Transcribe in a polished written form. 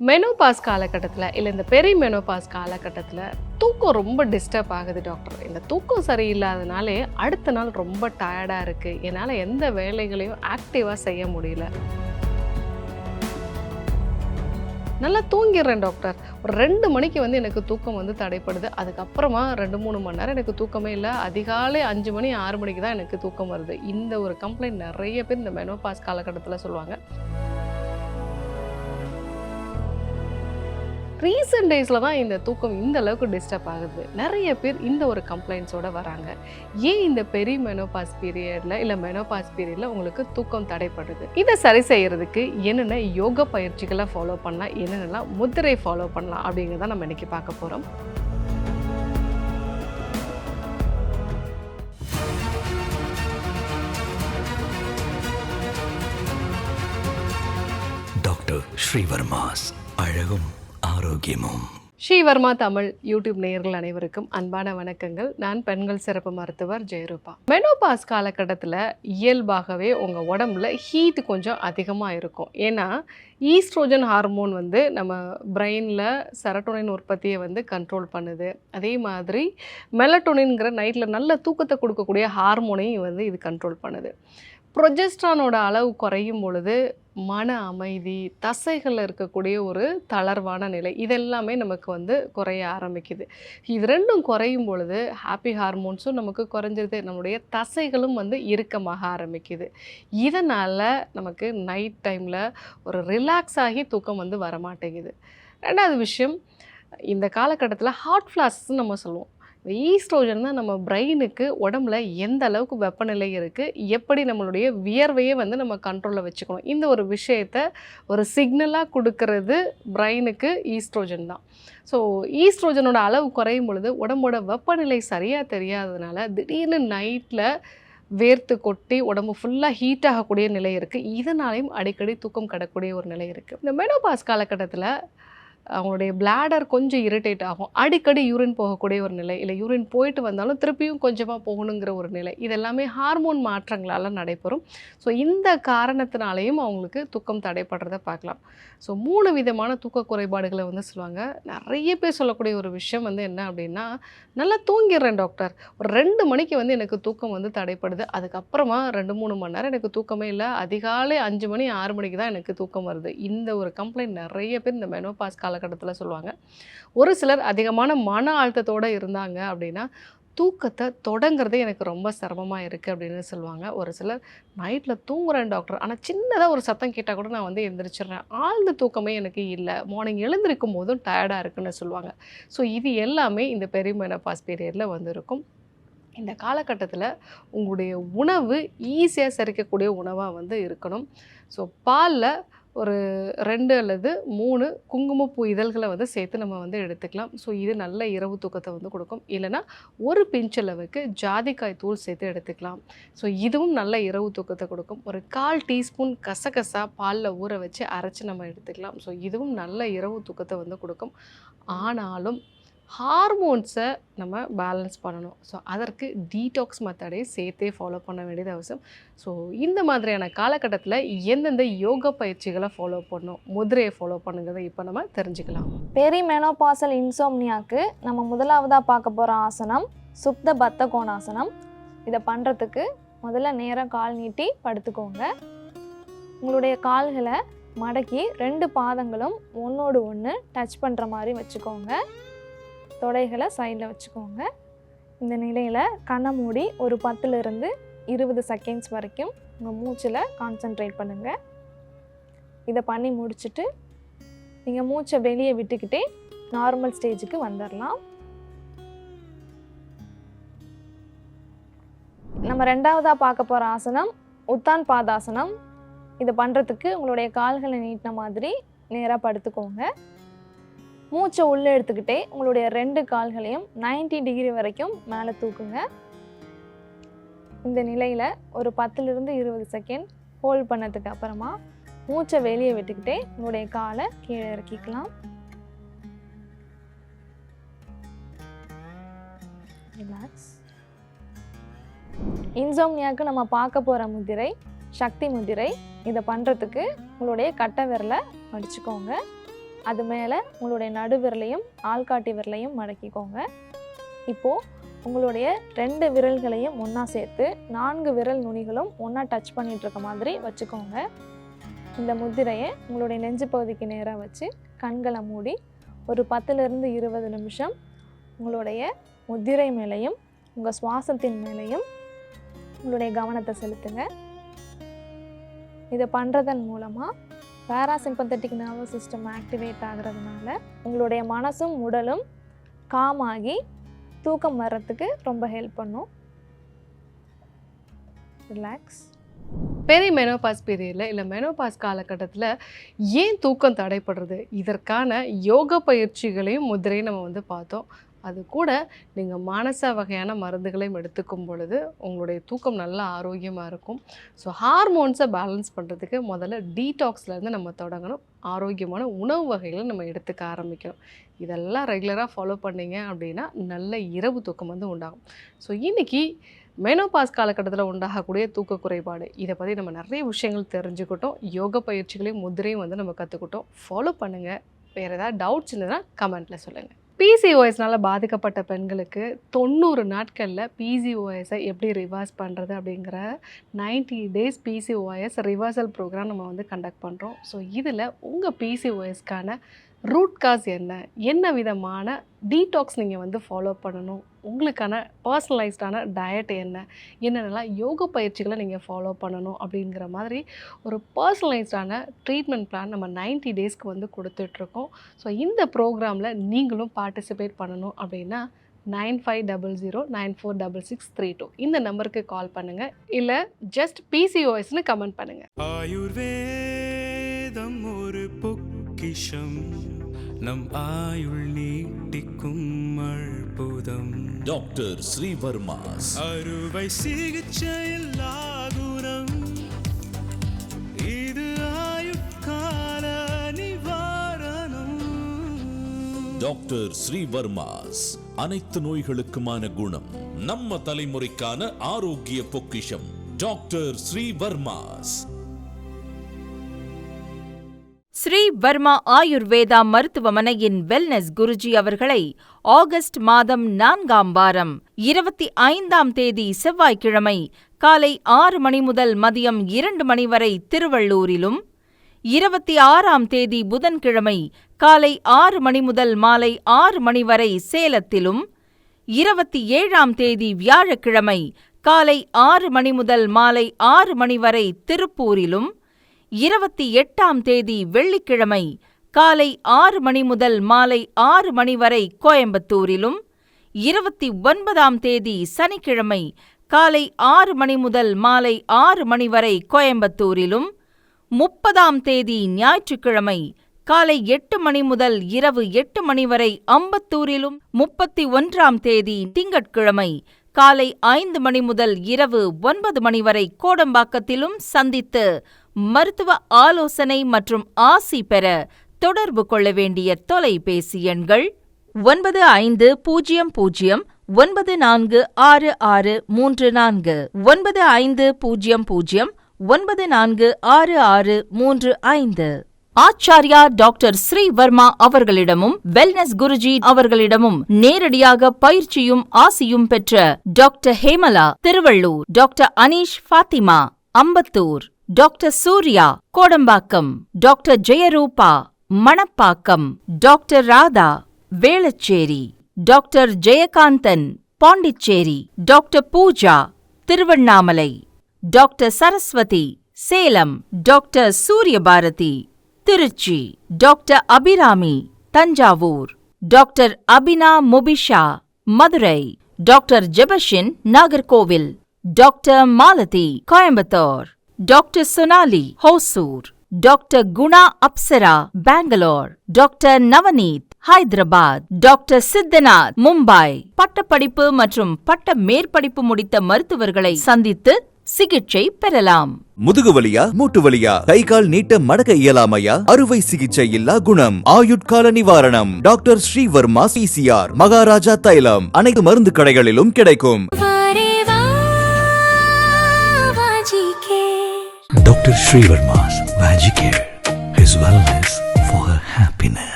Menopause காலகட்டத்தில் இல்லை இந்த பெரி மெனோபாஸ் காலகட்டத்தில் தூக்கம் ரொம்ப டிஸ்டர்ப் ஆகுது டாக்டர். இந்த தூக்கம் சரியில்லாதனாலே அடுத்த நாள் ரொம்ப டயர்டாக இருக்குது, என்னால் எந்த வேலைகளையும் ஆக்டிவாக செய்ய முடியல. நல்லா தூங்கிடுறேன் டாக்டர், ஒரு 2 மணிக்கு எனக்கு தூக்கம் தடைப்படுது. அதுக்கப்புறமா 2-3 மணி நேரம் எனக்கு தூக்கமே இல்லை. அதிகாலை 5 மணி 6 மணிக்கு தான் எனக்கு தூக்கம் வருது. இந்த ஒரு கம்ப்ளைண்ட் நிறைய பேர் இந்த மெனோபாஸ் காலகட்டத்தில் சொல்லுவாங்க. ரீசெண்ட் டேஸில் தான் இந்த தூக்கம் இந்த அளவுக்கு டிஸ்டர்ப் ஆகுது. நிறைய பேர் இந்த ஒரு கம்ப்ளைண்ட்ஸோடு வராங்க. ஏன் இந்த பெரி மெனோபாஸ் பீரியடில் இல்லை மெனோபாஸ் பீரியடில் உங்களுக்கு தூக்கம் தடைப்படுது? இதை சரி செய்கிறதுக்கு என்னென்ன யோகா பயிற்சிகளை ஃபாலோ பண்ணலாம், என்னென்னலாம் முத்திரை ஃபாலோ பண்ணலாம் அப்படிங்கிறத நம்ம இன்றைக்கி பார்க்க போகிறோம். டாக்டர் ஸ்ரீவர்மாஸ் அழகும் ஆரோக்கியமும். ஸ்ரீவர்மா தமிழ் யூடியூப் நேயர்கள் அனைவருக்கும் அன்பான வணக்கங்கள். நான் பெண்கள் சிறப்பு மருத்துவர் ஜெயரூபா. மெனோபாஸ் காலகட்டத்தில் இயல்பாகவே உங்கள் உடம்புல ஹீட் கொஞ்சம் அதிகமாக இருக்கும். ஏன்னா ஈஸ்ட்ரோஜன் ஹார்மோன் நம்ம பிரெயினில் செரட்டோனின் உற்பத்தியை கண்ட்ரோல் பண்ணுது. அதே மாதிரி மெலட்டோனின்கிற நைட்டில் நல்ல தூக்கத்தை கொடுக்கக்கூடிய ஹார்மோனையும் இது கண்ட்ரோல் பண்ணுது. ப்ரொஜெஸ்ட்ரானோட அளவு குறையும் பொழுது மன அமைதி, தசைகளில் இருக்கக்கூடிய ஒரு தளர்வான நிலை, இதெல்லாமே நமக்கு குறைய ஆரம்பிக்குது. இது ரெண்டும் குறையும் பொழுது ஹாப்பி ஹார்மோன்ஸும் நமக்கு குறைஞ்சிருது, நம்மளுடைய தசைகளும் இறுக்கமாக ஆரம்பிக்குது. இதனால் நமக்கு நைட் டைமில் ஒரு ரிலாக்ஸ் ஆகி தூக்கம் வரமாட்டேங்குது. ரெண்டாவது விஷயம், இந்த காலகட்டத்தில் ஹாட் ஃப்ளாஷஸ்ன்னு நம்ம சொல்லுவோம். இந்த ஈஸ்ட்ரோஜன் தான் நம்ம பிரெயினுக்கு உடம்புல எந்த அளவுக்கு வெப்பநிலை இருக்குது, எப்படி நம்மளுடைய வியர்வையே நம்ம கண்ட்ரோலில் வச்சுக்கணும், இந்த ஒரு விஷயத்தை ஒரு சிக்னலாக கொடுக்கறது பிரெயினுக்கு ஈஸ்ட்ரோஜன் தான். ஸோ ஈஸ்ட்ரோஜனோட அளவு குறையும் பொழுது உடம்போட வெப்பநிலை சரியாக தெரியாததுனால திடீர்னு நைட்டில் வேர்த்து கொட்டி உடம்பு ஃபுல்லாக ஹீட் ஆகக்கூடிய நிலை இருக்குது. இதனாலையும் அடிக்கடி தூக்கம் கெடக்கூடிய ஒரு நிலை இருக்குது. இந்த மெனோபாஸ் காலகட்டத்தில் அவங்களுடைய பிளாடர் கொஞ்சம் இரிட்டேட் ஆகும், அடிக்கடி யூரின் போகக்கூடிய ஒரு நிலை, இல்லை யூரின் போயிட்டு வந்தாலும் திருப்பியும் கொஞ்சமாக போகணுங்கிற ஒரு நிலை, இதெல்லாமே ஹார்மோன் மாற்றங்களால் நடைபெறும். ஸோ இந்த காரணத்தினாலேயும் அவங்களுக்கு தூக்கம் தடைப்படுறதை பார்க்கலாம். ஸோ 3 விதமான தூக்க குறைபாடுகளை சொல்லுவாங்க. நிறைய பேர் சொல்லக்கூடிய ஒரு விஷயம் என்ன அப்படின்னா, நல்லா தூங்கிடுறேன் டாக்டர், ஒரு 2 மணிக்கு எனக்கு தூக்கம் தடைப்படுது. அதுக்கப்புறமா 2-3 மணி நேரம் எனக்கு தூக்கமே இல்லை. அதிகாலை 5 மணி 6 மணிக்கு தான் எனக்கு தூக்கம் வருது. இந்த ஒரு கம்ப்ளைண்ட் நிறைய பேர் இந்த மெனோபாஸ் காலகட்டத்தில் சொல்லுவாங்க. ஒரு சிலர் அதிகமான மன அழுத்தத்தோடு இருந்தாங்க அப்படின்னா தூக்கத்தை தொடங்கிறதே எனக்கு ரொம்ப சிரமமாக இருக்குது அப்படின்னு சொல்லுவாங்க. ஒரு சிலர் நைட்டில் தூங்குறேன் டாக்டர், ஆனால் சின்னதாக ஒரு சத்தம் கேட்டால் கூட நான் எந்திரிச்சிடுறேன், ஆழ்ந்த தூக்கமே எனக்கு இல்லை, மார்னிங் எழுந்திருக்கும் போதும் டயர்டாக இருக்குன்னு சொல்லுவாங்க. ஸோ இது எல்லாமே இந்த பெரி மெனோபாஸ் பீரியடில் இருக்கும். இந்த காலகட்டத்தில் உங்களுடைய உணவு ஈஸியாக செரிக்கக்கூடிய உணவாக இருக்கணும். ஸோ பாலில் ஒரு 2 அல்லது 3 குங்குமப்பூ இதழ்களை சேர்த்து நம்ம எடுத்துக்கலாம். ஸோ இது நல்ல இரவு தூக்கத்தை கொடுக்கும். இல்லைனா ஒரு பிஞ்சளவுக்கு ஜாதிக்காய் தூள் சேர்த்து எடுத்துக்கலாம். ஸோ இதுவும் நல்ல இரவு தூக்கத்தை கொடுக்கும். ஒரு 1/4 டீஸ்பூன் கசகசா பாலில் ஊற வச்சு அரைச்சி நம்ம எடுத்துக்கலாம். ஸோ இதுவும் நல்ல இரவு தூக்கத்தை கொடுக்கும். ஆனாலும் ஹார்மோன்ஸை நம்ம பேலன்ஸ் பண்ணணும். ஸோ அதற்கு டீடாக்ஸ் மெத்தடை சேர்த்தே ஃபாலோ பண்ண வேண்டியது அவசியம். ஸோ இந்த மாதிரியான காலகட்டத்தில் எந்தெந்த யோகா பயிற்சிகளை ஃபாலோ பண்ணணும், முதிரையை ஃபாலோ பண்ணுங்கிறத இப்போ நம்ம தெரிஞ்சுக்கலாம். பெரி மெனோபாசல் இன்சோம்னியாவுக்கு நம்ம முதலாவதாக பார்க்க போகிற ஆசனம் சுப்த பத்த கோணாசனம். இதை பண்ணுறதுக்கு முதல்ல நேராக கால் நீட்டி படுத்துக்கோங்க. உங்களுடைய கால்களை மடக்கி 2 பாதங்களும் ஒன்றோடு ஒன்று டச் பண்ணுற மாதிரி வச்சுக்கோங்க. தொடைகளை சைடில் வச்சுக்கோங்க. இந்த நிலையில் கண்ணை மூடி ஒரு 10லிருந்து 20 செகண்ட்ஸ் வரைக்கும் உங்கள் மூச்சில் கான்சென்ட்ரேட் பண்ணுங்கள். இதை பண்ணி முடிச்சுட்டு நீங்கள் மூச்சை வெளியே விட்டுக்கிட்டே நார்மல் ஸ்டேஜுக்கு வந்துடலாம். நம்ம 2வதாக பார்க்க போகிற ஆசனம் உத்தான் பாதாசனம். இதை பண்ணுறதுக்கு உங்களுடைய கால்களை நீட்டின மாதிரி நேராக படுத்துக்கோங்க. மூச்சை உள்ளே எடுத்துக்கிட்டே உங்களுடைய 2 கால்களையும் 90 டிகிரி வரைக்கும் மேலே தூக்குங்க. இந்த நிலையில் ஒரு 10லிருந்து 20 செகண்ட் ஹோல்ட் பண்ணதுக்கு அப்புறமா மூச்சை வெளியே விட்டுக்கிட்டே உங்களுடைய காலை கீழே இறக்கிக்கலாம். ரிலாக்ஸ். இன்சோம்னியாவுக்கு நம்ம பார்க்க போகிற முதிரை சக்தி முதிரை. இதை பண்ணுறதுக்கு உங்களுடைய கட்டை விரலை மடிச்சுக்கோங்க. அது மேலே உங்களுடைய நடுவிரலையும் ஆள்காட்டி விரலையும் மடக்கிக்கோங்க. இப்போது உங்களுடைய 2 விரல்களையும் ஒன்றா சேர்த்து 4 விரல் நுனிகளும் ஒன்றா டச் பண்ணிகிட்டு இருக்க மாதிரி வச்சுக்கோங்க. இந்த முத்திரையை உங்களுடைய நெஞ்சு பகுதிக்கு நேராக வச்சு கண்களை மூடி ஒரு 10லிருந்து 20 நிமிஷம் உங்களுடைய முத்திரை மேலேயும் உங்கள் சுவாசத்தின் மேலேயும் உங்களுடைய கவனத்தை செலுத்துங்க. இதை பண்ணுறதன் மூலமாக பேராசிம்பத்தட்டிக் நர்வஸ் சிஸ்டம் ஆக்டிவேட் ஆகிறதுனால உங்களுடைய மனசும் உடலும் காமாகி தூக்கம் வர்றதுக்கு ரொம்ப ஹெல்ப் பண்ணும். ரிலாக்ஸ். மெனோபாஸ் பீரியடில் இல்லை மெனோபாஸ் காலகட்டத்தில் ஏன் தூக்கம் தடைப்படுறது, இதற்கான யோக பயிற்சிகளையும் முதிரையும் நம்ம பார்த்தோம். அது கூட நீங்கள் மானச வகையான மருந்துகளையும் எடுத்துக்கும் பொழுது உங்களுடைய தூக்கம் நல்லா ஆரோக்கியமாக இருக்கும். ஸோ ஹார்மோன்ஸை பேலன்ஸ் பண்ணுறதுக்கு முதல்ல டீடாக்ஸ்லேருந்து நம்ம தொடங்கணும். ஆரோக்கியமான உணவு வகைகளை நம்ம எடுத்துக்க ஆரம்பிக்கணும். இதெல்லாம் ரெகுலராக ஃபாலோ பண்ணிங்க அப்படின்னா நல்ல இரவு தூக்கம் உண்டாகும். ஸோ இன்றைக்கி மெனோபாஸ் காலகட்டத்தில் உண்டாகக்கூடிய தூக்க குறைபாடு இதை பற்றி நம்ம நிறைய விஷயங்கள் தெரிஞ்சுக்கிட்டோம். யோக பயிற்சிகளையும் முதிரையும் நம்ம கற்றுக்கிட்டோம். ஃபாலோ பண்ணுங்கள். வேறு ஏதாவது டவுட்ஸ் இருந்ததுன்னா கமெண்ட்டில் சொல்லுங்கள். பிசிஓஎஸ்னால் பாதிக்கப்பட்ட பெண்களுக்கு 90 நாட்களில் பிசிஓஎஸை எப்படி ரிவர்ஸ் பண்ணுறது அப்படிங்கிற 90 days பிசிஓஎஸ் ரிவர்சல் ப்ரோக்ராம் நம்ம கண்டக்ட் பண்ணுறோம். ஸோ இதில் உங்கள் பிசிஓஎஸ்க்கான ரூட் காஸ் என்ன விதமான டீடாக்ஸ் நீங்கள் ஃபாலோ பண்ணணும், உங்களுக்கான பர்சனலைஸ்டான டயட் என்னென்னலாம் யோக பயிற்சிகளை நீங்கள் ஃபாலோ பண்ணணும் அப்படிங்கிற மாதிரி ஒரு பர்சனலைஸ்டான ட்ரீட்மெண்ட் பிளான் நம்ம 90 daysக்கு கொடுத்துட்ருக்கோம். ஸோ இந்த ப்ரோக்ராமில் நீங்களும் பார்ட்டிசிபேட் பண்ணணும் அப்படின்னா 9500946632 இந்த நம்பருக்கு கால் பண்ணுங்கள். இல்லை ஜஸ்ட் பிசிஓஎஸ்னு கமெண்ட் பண்ணுங்கள். ஆயுர்வேதம் ஒரு பொக்கிஷம், நம் ஆயுள் நீட்டிக்கும் அற்புதம். டாக்டர் ஸ்ரீவர்மாஸ் அறுவை சிகிச்சையில் குணம், இது ஆயுட்கால நிவாரணம். டாக்டர் ஸ்ரீவர்மாஸ் அனைத்து நோய்களுக்குமான குணம், நம்ம தலைமுறைக்கான ஆரோக்கிய பொக்கிஷம். டாக்டர் ஸ்ரீவர்மாஸ். ஸ்ரீ வர்மா ஆயுர்வேதா மருத்துவமனையின் வெல்னஸ் குருஜி அவர்களை ஆகஸ்ட் மாதம் 4ஆம் வாரம் 25ஆம் தேதி செவ்வாய்க்கிழமை காலை 6 மணி முதல் மதியம் 2 மணி வரை திருவள்ளூரிலும், 26ஆம் தேதி புதன்கிழமை காலை 6 மணி முதல் மாலை 6 மணி வரை சேலத்திலும், 27ஆம் தேதி வியாழக்கிழமை காலை 6 மணி முதல் மாலை 6 மணி வரை திருப்பூரிலும், 28ஆம் தேதி வெள்ளிக்கிழமை காலை 6 மணி முதல் மாலை 6 மணி வரை கோயம்புத்தூரிலும், 29ஆம் தேதி சனிக்கிழமை காலை 6 மணி முதல் மாலை 6 மணி வரை கோயம்புத்தூரிலும், 30ஆம் தேதி ஞாயிற்றுக்கிழமை காலை 8 மணி முதல் இரவு 8 மணி வரை அம்பத்தூரிலும், 31ஆம் தேதி திங்கட்கிழமை காலை 5 மணி முதல் இரவு 9 மணி வரை கோடம்பாக்கத்திலும் சந்தித்து மருத்துவ ஆலோசனை மற்றும் ஆசி பெற தொடர்பு கொள்ள வேண்டிய தொலைபேசி எண்கள் 9500946634 9500946635. ஆச்சாரியா டாக்டர் ஸ்ரீவர்மா அவர்களிடமும் வெல்னஸ் குருஜி அவர்களிடமும் நேரடியாக பயிற்சியும் ஆசியும் பெற்ற doctor Hemala Thiruvallur, doctor Aneesh Fathima Ambattur, doctor Surya Kodambakkam, doctor Jayarupa Manappakkam, doctor Radha Velachery, doctor Jayakanthan Pondicherry, doctor Pooja Tiruvannamalai, doctor Saraswathi Salem, doctor Suryabharathi Trichy, doctor Abirami Thanjavur, doctor Abina Mubisha Madurai, doctor Jebashin Nagercoil, doctor Malathi Coimbatore, doctor Sonali Hosur, doctor Guna Apsara Bangalore, doctor Navneeth Hyderabad, doctor Siddhanath Mumbai. பட்டப்படிப்பு மற்றும் பட்ட மேற்படிப்பு முடித்த மருத்துவர்களை சந்தித்து சிகிச்சை பெறலாம். முதுகுவலியா, மூட்டு வலியா, கை கால் நீட்ட மடக்க இயலாமையா, அறுவை சிகிச்சை இல்லா குணம், ஆயுட்கால நிவாரணம். டாக்டர் ஸ்ரீவர்மா PCR மகாராஜா தைலம் அனைத்து மருந்து கடைகளிலும் கிடைக்கும். Dr. Srivarma's Magic Care, his wellness for her happiness.